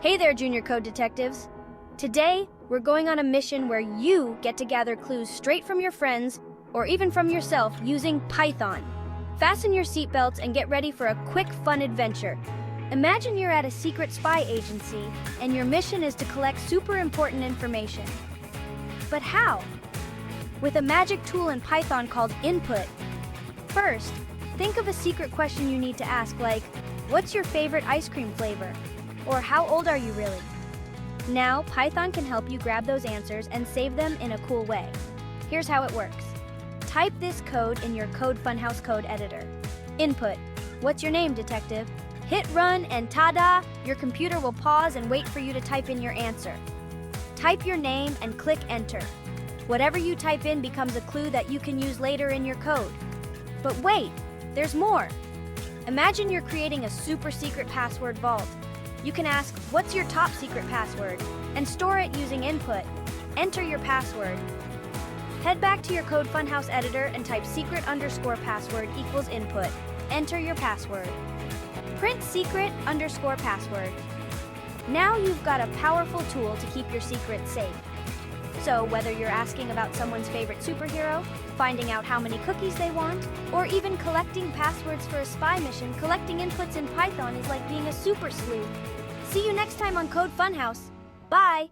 Hey there, Junior Code Detectives. Today, we're going on a mission where you get to gather clues straight from your friends or even from yourself using Python. Fasten your seatbelts and get ready for a quick, fun adventure. Imagine you're at a secret spy agency and your mission is to collect super important information. But how? With a magic tool in Python called input. First, think of a secret question you need to ask, like, what's your favorite ice cream flavor? Or how old are you really? Now, Python can help you grab those answers and save them in a cool way. Here's how it works. Type this code in your Code Funhouse code editor. Input. What's your name, detective? Hit run and ta-da! Your computer will pause and wait for you to type in your answer. Type your name and click enter. Whatever you type in becomes a clue that you can use later in your code. But wait, there's more. Imagine you're creating a super secret password vault. You can ask, what's your top secret password? And store it using input. Enter your password. Head back to your Code Funhouse editor and type secret_password equals input. Enter your password. Print secret_password. Now you've got a powerful tool to keep your secret safe. So whether you're asking about someone's favorite superhero, finding out how many cookies they want, or even collecting passwords for a spy mission, collecting inputs in Python is like being a super sleuth. See you next time on Code Funhouse. Bye!